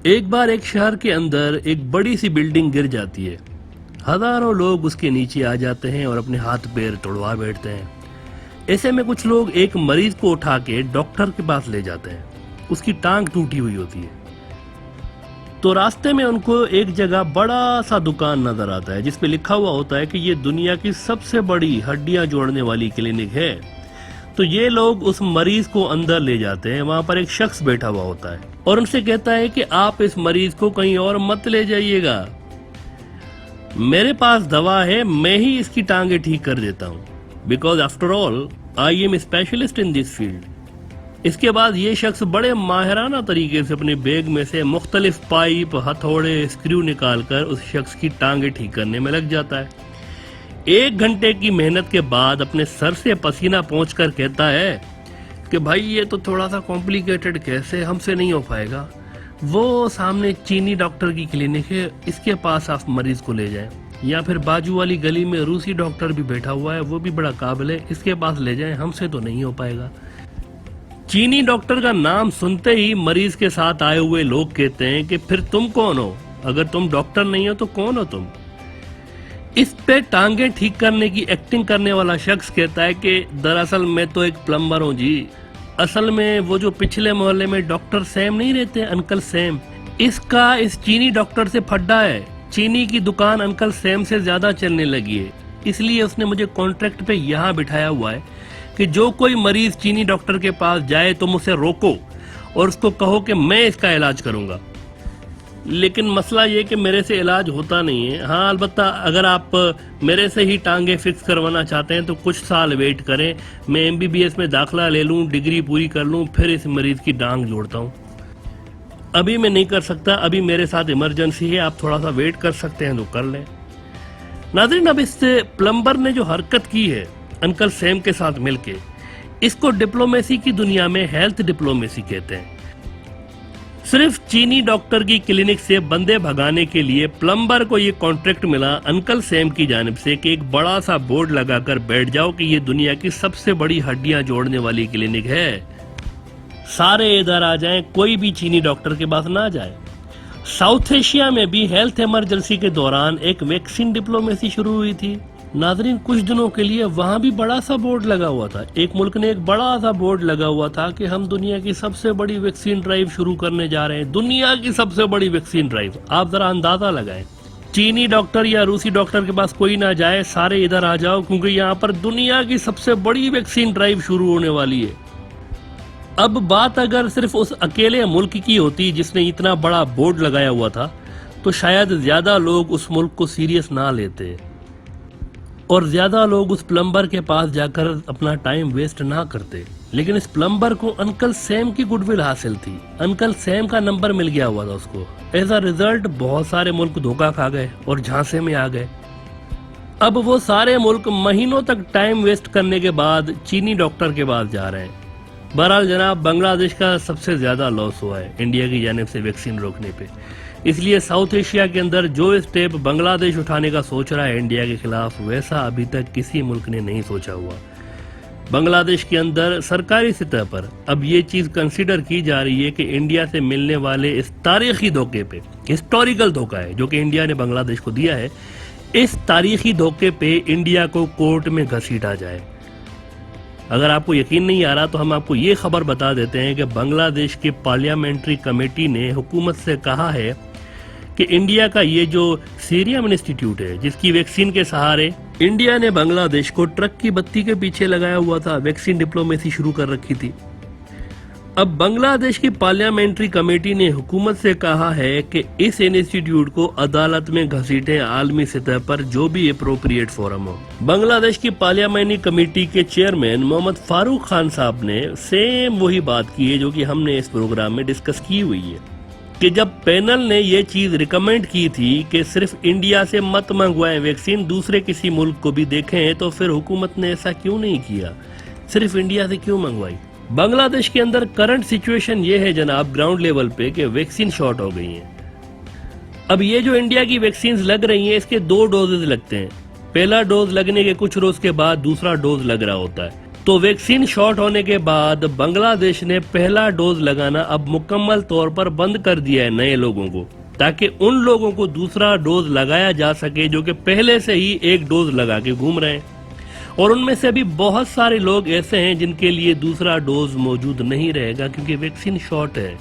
ایک بار ایک شہر کے اندر ایک بڑی سی بلڈنگ گر جاتی ہے. ہزاروں لوگ اس کے نیچے آ جاتے ہیں اور اپنے ہاتھ پیر توڑوا بیٹھتے ہیں. ایسے میں کچھ لوگ ایک مریض کو اٹھا کے ڈاکٹر کے پاس لے جاتے ہیں. اس کی ٹانگ ٹوٹی ہوئی ہوتی ہے. تو راستے میں ان کو ایک جگہ بڑا سا دکان نظر آتا ہے جس پہ لکھا ہوا ہوتا ہے کہ یہ دنیا کی سب سے بڑی ہڈیاں جوڑنے والی کلینک ہے. تو یہ لوگ اس مریض کو اندر لے جاتے ہیں. وہاں پر ایک شخص بیٹھا ہوا ہوتا ہے اور ان سے کہتا ہے کہ آپ اس مریض کو کہیں اور مت لے جائیے گا, میرے پاس دوا ہے, میں ہی اس کی ٹانگیں ٹھیک کر دیتا ہوں. Because after all I am specialist in this field. اس کے بعد یہ شخص بڑے ماہرانہ طریقے سے اپنے بیگ میں سے مختلف پائپ, ہتھوڑے, اسکریو نکال کر اس شخص کی ٹانگیں ٹھیک کرنے میں لگ جاتا ہے. 1 گھنٹے کی محنت کے بعد اپنے سر سے پسینہ پہنچ کر کہتا ہے کہ بھائی یہ تو تھوڑا سا کمپلیکیٹڈ کیس ہے, ہم سے نہیں ہو پائے گا. وہ سامنے چینی ڈاکٹر کی کلینک ہے, اس کے پاس آپ مریض کو لے جائیں. یا پھر باجو والی گلی میں روسی ڈاکٹر بھی بیٹھا ہوا ہے, وہ بھی بڑا قابل ہے, اس کے پاس لے جائیں, ہم سے تو نہیں ہو پائے گا. چینی ڈاکٹر کا نام سنتے ہی مریض کے ساتھ آئے ہوئے لوگ کہتے ہیں کہ پھر تم کون ہو؟ اگر تم ڈاکٹر نہیں ہو تو کون ہو تم؟ اس پہ ٹانگیں ٹھیک کرنے کی ایکٹنگ کرنے والا شخص کہتا ہے کہ دراصل میں تو ایک پلمبر ہوں جی. اصل میں وہ جو پچھلے محلے میں ڈاکٹر سیم نہیں رہتے, انکل سیم, اس کا اس چینی ڈاکٹر سے پھڈا ہے. چینی کی دکان انکل سیم سے زیادہ چلنے لگی ہے, اس لیے اس نے مجھے کانٹریکٹ پہ یہاں بٹھایا ہوا ہے کہ جو کوئی مریض چینی ڈاکٹر کے پاس جائے تم اسے روکو اور اس کو کہو کہ میں اس کا علاج کروں گا. لیکن مسئلہ یہ کہ میرے سے علاج ہوتا نہیں ہے. ہاں البتہ اگر آپ میرے سے ہی ٹانگیں فکس کروانا چاہتے ہیں تو کچھ سال ویٹ کریں, میں MBBS میں داخلہ لے لوں, ڈگری پوری کر لوں, پھر اس مریض کی ٹانگ جوڑتا ہوں. ابھی میں نہیں کر سکتا, ابھی میرے ساتھ ایمرجنسی ہے, آپ تھوڑا سا ویٹ کر سکتے ہیں تو کر لیں. ناظرین, اب اس پلمبر نے جو حرکت کی ہے انکل سیم کے ساتھ مل کے, اس کو ڈپلومیسی کی دنیا میں ہیلتھ ڈپلومیسی کہتے ہیں. صرف چینی ڈاکٹر کی کلینک سے بندے بھگانے کے لیے پلمبر کو یہ کانٹریکٹ ملا انکل سیم کی جانب سے کہ ایک بڑا سا بورڈ لگا کر بیٹھ جاؤ کہ یہ دنیا کی سب سے بڑی ہڈیاں جوڑنے والی کلینک ہے, سارے ادھر آ جائیں, کوئی بھی چینی ڈاکٹر کے پاس نہ جائے. ساؤتھ ایشیا میں بھی ہیلتھ ایمرجنسی کے دوران ایک ویکسین ڈپلومیسی شروع ہوئی تھی. ناظرین, کچھ دنوں کے لیے وہاں بھی بڑا سا بورڈ لگا ہوا تھا. ایک ملک نے ایک بڑا سا بورڈ لگا ہوا تھا کہ ہم دنیا کی سب سے بڑی ویکسین ڈرائیو شروع کرنے جا رہے ہیں. دنیا کی سب سے بڑی ویکسین ڈرائیو, آپ ذرا اندازہ لگائیں. چینی ڈاکٹر یا روسی ڈاکٹر کے پاس کوئی نہ جائے, سارے ادھر آ جاؤ کیونکہ یہاں پر دنیا کی سب سے بڑی ویکسین ڈرائیو شروع ہونے والی ہے. اب بات اگر صرف اس اکیلے ملک کی ہوتی جس نے اتنا بڑا بورڈ لگایا ہوا تھا تو شاید زیادہ لوگ اس ملک کو سیریس نہ لیتے اور زیادہ لوگ اس پلمبر کے پاس جا کر اپنا ٹائم ویسٹ نہ کرتے. لیکن اس پلمبر کو انکل سیم کی گڈ ول حاصل تھی, انکل سیم کا نمبر مل گیا ہوا تھا اس کو. ایز اے ریزلٹ بہت سارے ملک دھوکہ کھا گئے اور جھانسے میں آ گئے. اب وہ سارے ملک مہینوں تک ٹائم ویسٹ کرنے کے بعد چینی ڈاکٹر کے پاس جا رہے ہیں. بہرحال جناب, بنگلہ دیش کا سب سے زیادہ لاس ہوا ہے انڈیا کی جانب سے ویکسین روکنے پہ. اس لیے ساؤتھ ایشیا کے اندر جو اسٹیپ بنگلہ دیش اٹھانے کا سوچ رہا ہے انڈیا کے خلاف, ویسا ابھی تک کسی ملک نے نہیں سوچا ہوا. بنگلہ دیش کے اندر سرکاری سطح پر اب یہ چیز کنسیڈر کی جا رہی ہے کہ انڈیا سے ملنے والے اس تاریخی دھوکے پہ, ہسٹوریکل دھوکہ ہے جو کہ انڈیا نے بنگلہ دیش کو دیا ہے, اس تاریخی دھوکے پہ انڈیا کو کورٹ میں گھسیٹا جائے. اگر آپ کو یقین نہیں آ رہا تو ہم آپ کو یہ خبر بتا دیتے ہیں کہ بنگلہ دیش کے پارلیمنٹری کمیٹی نے حکومت سے کہا ہے کہ انڈیا کا یہ جو سیریم انسٹیٹیوٹ ہے جس کی ویکسین کے سہارے انڈیا نے بنگلہ دیش کو ٹرک کی بتی کے پیچھے لگایا ہوا تھا, ویکسین ڈپلومیسی شروع کر رکھی تھی. اب بنگلہ دیش کی پارلیمنٹری کمیٹی نے حکومت سے کہا ہے کہ اس انسٹیٹیوٹ کو عدالت میں گھسیٹیں عالمی سطح پر جو بھی اپروپریٹ فورم ہو. بنگلہ دیش کی پارلیمنٹری کمیٹی کے چیئرمین محمد فاروق خان صاحب نے سیم وہی بات کی ہے جو کہ ہم نے اس پروگرام میں ڈسکس کی ہوئی ہے کہ جب پینل نے یہ چیز ریکمینڈ کی تھی کہ صرف انڈیا سے مت منگوائیں ویکسین, دوسرے کسی ملک کو بھی دیکھیں, تو پھر حکومت نے ایسا کیوں نہیں کیا, صرف انڈیا سے کیوں منگوائی. بنگلہ دیش کے اندر کرنٹ سچویشن یہ ہے جناب گراؤنڈ لیول پہ کہ ویکسین شارٹ ہو گئی ہیں. اب یہ جو انڈیا کی ویکسینز لگ رہی ہیں اس کے 2 ڈوزز لگتے ہیں. پہلا ڈوز لگنے کے کچھ روز کے بعد دوسرا ڈوز لگ رہا ہوتا ہے. تو ویکسین شاٹ ہونے کے بعد بنگلہ دیش نے پہلا ڈوز لگانا اب مکمل طور پر بند کر دیا ہے نئے لوگوں کو، تاکہ ان لوگوں کو دوسرا ڈوز لگایا جا سکے جو کہ پہلے سے ہی ایک ڈوز لگا کے گھوم رہے ہیں، اور ان میں سے بھی بہت سارے لوگ ایسے ہیں جن کے لیے دوسرا ڈوز موجود نہیں رہے گا کیونکہ ویکسین شارٹ ہے،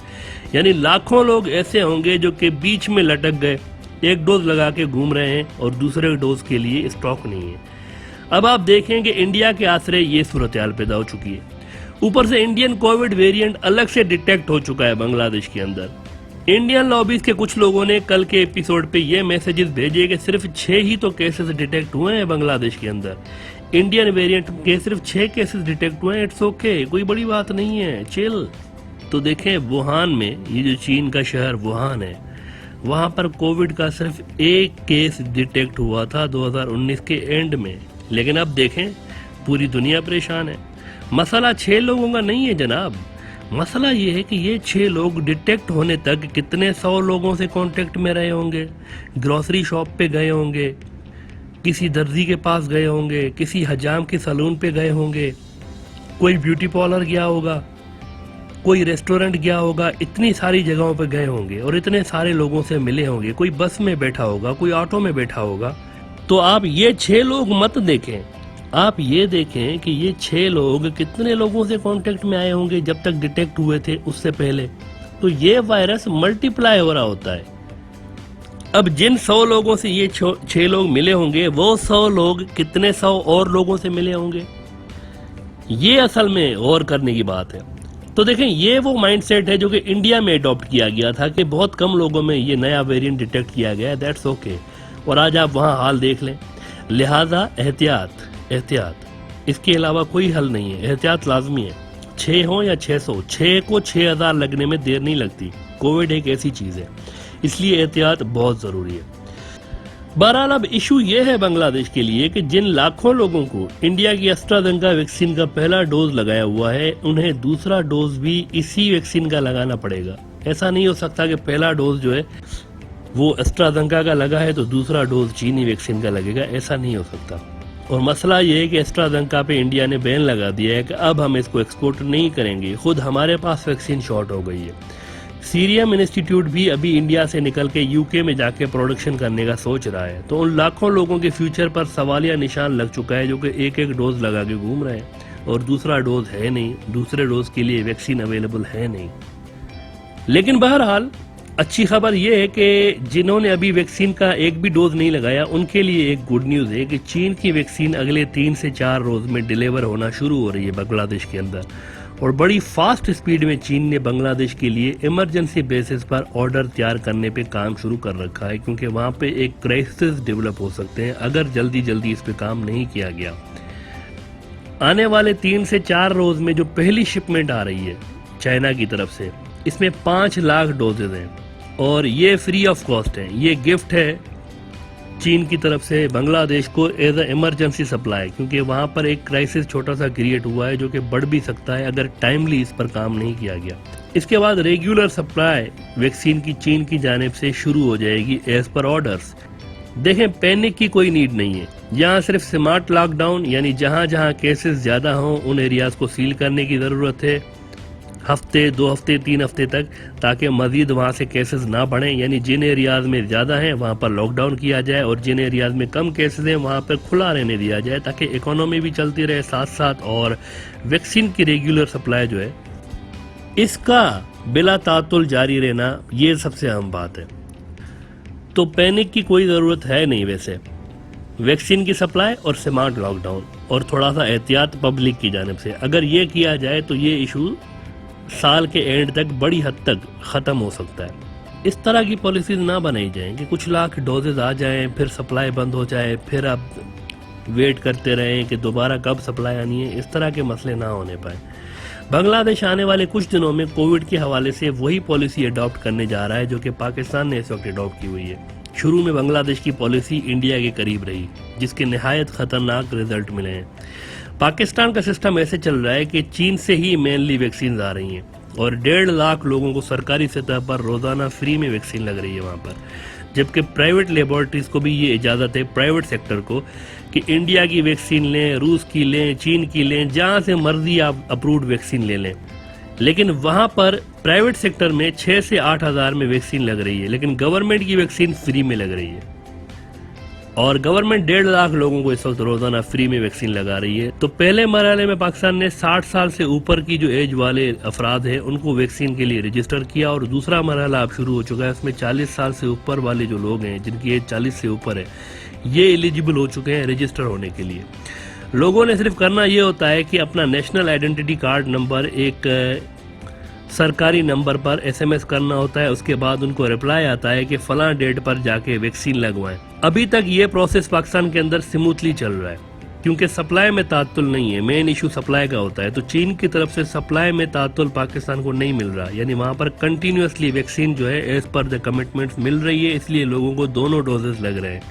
یعنی لاکھوں لوگ ایسے ہوں گے جو کہ بیچ میں لٹک گئے، ایک ڈوز لگا کے گھوم رہے ہیں اور دوسرے ڈوز کے لیے اسٹاک نہیں ہے۔ اب آپ دیکھیں کہ انڈیا کے آسرے یہ صورتحال پیدا ہو چکی ہے، اوپر سے انڈین کووڈ ویریئنٹ الگ سے ڈیٹیکٹ ہو چکا ہے بنگلہ دیش کے اندر۔ انڈین لابیز کے کچھ لوگوں نے کل کے ایپیسوڈ پہ یہ میسیجز بھیجے کہ صرف 6 ہی تو کیسز ڈیٹیکٹ ہوئے ہیں بنگلہ دیش کے اندر، انڈین ویریئنٹ کے صرف 6 کیسز ڈیٹیکٹ ہوئے ہیں، اٹس اوکے، کوئی بڑی بات نہیں ہے، چل۔ تو دیکھیں ووہان میں، یہ جو چین کا شہر ووہان ہے، وہاں پر کووڈ کا صرف ایک کیس ڈیٹیکٹ ہوا تھا 2019 کے اینڈ میں، لیکن اب دیکھیں پوری دنیا پریشان ہے۔ مسئلہ 6 لوگوں کا نہیں ہے جناب، مسئلہ یہ ہے کہ یہ 6 لوگ ڈیٹیکٹ ہونے تک کتنے 100 لوگوں سے کانٹیکٹ میں رہے ہوں گے، گروسری شاپ پہ گئے ہوں گے، کسی درزی کے پاس گئے ہوں گے، کسی حجام کے سلون پہ گئے ہوں گے، کوئی بیوٹی پارلر گیا ہوگا، کوئی ریسٹورنٹ گیا ہوگا، اتنی ساری جگہوں پہ گئے ہوں گے اور اتنے سارے لوگوں سے ملے ہوں گے، کوئی بس میں بیٹھا ہوگا، کوئی آٹو میں بیٹھا ہوگا۔ تو آپ یہ 6 لوگ مت دیکھیں، آپ یہ دیکھیں کہ یہ 6 لوگ کتنے لوگوں سے کانٹیکٹ میں آئے ہوں گے جب تک ڈیٹیکٹ ہوئے تھے اس سے پہلے۔ تو یہ وائرس ملٹی پلائی ہو رہا ہوتا ہے۔ اب جن 100 لوگوں سے یہ 6 لوگ ملے ہوں گے، وہ 100 لوگ کتنے 100 اور لوگوں سے ملے ہوں گے، یہ اصل میں غور کرنے کی بات ہے۔ تو دیکھیں یہ وہ مائنڈ سیٹ ہے جو کہ انڈیا میں اڈاپٹ کیا گیا تھا کہ بہت کم لوگوں میں یہ نیا ویرینٹ ڈیٹیکٹ کیا گیا ہے، دیٹس اوکے، اور آج آپ وہاں حال دیکھ لیں۔ لہٰذا احتیاط، اس کے علاوہ کوئی حل نہیں ہے، احتیاط لازمی ہے، 6 ہوں یا 600، 6 کو 6000 لگنے میں دیر نہیں لگتی۔ کووڈ ایک ایسی چیز ہے، اس لیے احتیاط بہت ضروری ہے۔ بہرحال اب ایشو یہ ہے بنگلہ دیش کے لیے کہ جن لاکھوں لوگوں کو انڈیا کی ایسٹرازینیکا ویکسین کا پہلا ڈوز لگایا ہوا ہے، انہیں دوسرا ڈوز بھی اسی ویکسین کا لگانا پڑے گا۔ ایسا نہیں ہو سکتا کہ پہلا ڈوز جو ہے وہ ایسٹرازینیکا کا لگا ہے تو دوسرا ڈوز چینی ویکسین کا لگے گا، ایسا نہیں ہو سکتا۔ اور مسئلہ یہ ہے کہ ایسٹرازینیکا پہ انڈیا نے بین لگا دیا ہے کہ اب ہم اس کو ایکسپورٹ نہیں کریں گے، خود ہمارے پاس ویکسین شارٹ ہو گئی ہے۔ سیریم انسٹیٹیوٹ بھی ابھی انڈیا سے نکل کے UK میں جا کے پروڈکشن کرنے کا سوچ رہا ہے، تو ان لاکھوں لوگوں کے فیوچر پر سوالیہ نشان لگ چکا ہے جو کہ ایک ڈوز لگا کے گھوم رہے ہیں اور دوسرا ڈوز ہے نہیں، دوسرے ڈوز کے لیے ویکسین اویلیبل ہے نہیں۔ لیکن بہرحال اچھی خبر یہ ہے کہ جنہوں نے ابھی ویکسین کا ایک بھی ڈوز نہیں لگایا ان کے لیے ایک گڈ نیوز ہے کہ چین کی ویکسین اگلے 3 سے 4 روز میں ڈیلیور ہونا شروع ہو رہی ہے بنگلہ دیش کے اندر، اور بڑی فاسٹ سپیڈ میں چین نے بنگلہ دیش کے لیے ایمرجنسی بیسس پر آرڈر تیار کرنے پہ کام شروع کر رکھا ہے، کیونکہ وہاں پہ ایک کرائسس ڈیولپ ہو سکتے ہیں اگر جلدی اس پہ کام نہیں کیا گیا۔ آنے والے 3 سے 4 روز میں جو پہلی شپمنٹ آ رہی ہے چائنا کی طرف سے، اس میں 5 لاکھ ڈوزز ہیں اور یہ فری آف کاسٹ ہیں، یہ گفٹ ہے چین کی طرف سے بنگلہ دیش کو ایز اے ایمرجنسی سپلائی، کیونکہ وہاں پر ایک کرائسس چھوٹا سا کریٹ ہوا ہے جو کہ بڑھ بھی سکتا ہے اگر ٹائملی اس پر کام نہیں کیا گیا۔ اس کے بعد ریگولر سپلائی ویکسین کی چین کی جانب سے شروع ہو جائے گی ایز پر آرڈرز۔ دیکھیں پینک کی کوئی نیڈ نہیں ہے، یہاں صرف سمارٹ لاک ڈاؤن، یعنی جہاں جہاں کیسز زیادہ ہوں ان ایریاز کو سیل کرنے کی ضرورت ہے، ہفتے 2 ہفتے 3 ہفتے تک، تاکہ مزید وہاں سے کیسز نہ بڑھیں، یعنی جن ایریاز میں زیادہ ہیں وہاں پر لاک ڈاؤن کیا جائے اور جن ایریاز میں کم کیسز ہیں وہاں پر کھلا رہنے دیا جائے تاکہ اکانومی بھی چلتی رہے ساتھ ساتھ، اور ویکسین کی ریگولر سپلائی جو ہے اس کا بلا تعطل جاری رہنا، یہ سب سے اہم بات ہے۔ تو پینک کی کوئی ضرورت ہے نہیں، ویسے ویکسین کی سپلائی اور سمارٹ لاک ڈاؤن اور تھوڑا سا احتیاط پبلک کی جانب سے، اگر یہ کیا جائے تو یہ ایشو سال کے اینڈ تک بڑی حد تک ختم ہو سکتا ہے۔ اس طرح کی پالیسیز نہ بنائی جائیں کہ کچھ لاکھ ڈوزز آ جائیں پھر سپلائی بند ہو جائے، پھر آپ ویٹ کرتے رہیں کہ دوبارہ کب سپلائی آنی ہے، اس طرح کے مسئلے نہ ہونے پائیں۔ بنگلہ دیش آنے والے کچھ دنوں میں کووڈ کے حوالے سے وہی پالیسی اڈاپٹ کرنے جا رہا ہے جو کہ پاکستان نے اس وقت اڈاپٹ کی ہوئی ہے۔ شروع میں بنگلہ دیش کی پالیسی انڈیا کے قریب رہی، جس کے نہایت خطرناک رزلٹ ملے ہیں۔ پاکستان کا سسٹم ایسے چل رہا ہے کہ چین سے ہی مینلی ویکسینز آ رہی ہیں اور 1.5 لاکھ لوگوں کو سرکاری سطح پر روزانہ فری میں ویکسین لگ رہی ہے وہاں پر، جبکہ پرائیویٹ لیبارٹریز کو بھی یہ اجازت ہے پرائیویٹ سیکٹر کو کہ انڈیا کی ویکسین لیں، روس کی لیں، چین کی لیں، جہاں سے مرضی آپ اپروڈ ویکسین لے لیں. لیکن وہاں پر پرائیویٹ سیکٹر میں 6 سے 8 ہزار میں ویکسین لگ رہی ہے، لیکن گورنمنٹ کی ویکسین فری میں لگ رہی ہے. اور گورنمنٹ 1.5 لاکھ لوگوں کو اس وقت روزانہ فری میں ویکسین لگا رہی ہے. تو پہلے مرحلے میں پاکستان نے 60 سال سے اوپر کی جو ایج والے افراد ہیں ان کو ویکسین کے لیے رجسٹر کیا، اور دوسرا مرحلہ اب شروع ہو چکا ہے. اس میں 40 سال سے اوپر والے جو لوگ ہیں جن کی ایج 40 سے اوپر ہے یہ ایلیجیبل ہو چکے ہیں رجسٹر ہونے کے لیے. لوگوں نے صرف کرنا یہ ہوتا ہے کہ اپنا نیشنل آئیڈینٹی کارڈ نمبر ایک سرکاری نمبر پر SMS کرنا ہوتا ہے. اس کے بعد ان کو رپلائی آتا ہے کہ فلاں ڈیٹ پر جا کے ویکسین لگوائیں. ابھی تک یہ پروسیس پاکستان کے اندر سموتھلی چل رہا ہے کیونکہ سپلائی میں تعطل نہیں ہے. مین ایشو سپلائی کا ہوتا ہے. تو چین کی طرف سے سپلائی میں تعطل پاکستان کو نہیں مل رہا، یعنی وہاں پر کنٹینیوسلی ویکسین جو ہے ایز پر دا کمٹمنٹس مل رہی ہے، اس لیے لوگوں کو دونوں ڈوزز لگ رہے ہیں.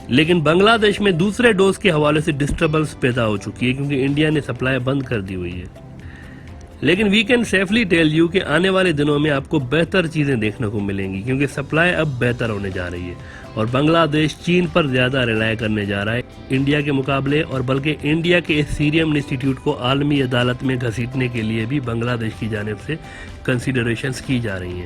لیکن بنگلہ دیش میں دوسرے ڈوز کے حوالے سے ڈسٹربنس پیدا ہو چکی ہے کیونکہ انڈیا نے سپلائی بند کر دی ہوئی ہے. لیکن we can safely tell you کہ آنے والے دنوں میں آپ کو بہتر چیزیں دیکھنے کو ملیں گی کیونکہ سپلائی اب بہتر ہونے جا رہی ہے، اور بنگلہ دیش چین پر زیادہ ریلائی کرنے جا رہا ہے انڈیا کے مقابلے. اور بلکہ انڈیا کے اس سیریم انسٹیٹیوٹ کو عالمی عدالت میں گھسیٹنے کے لیے بھی بنگلہ دیش کی جانب سے کنسیڈریشنز کی جا رہی ہیں.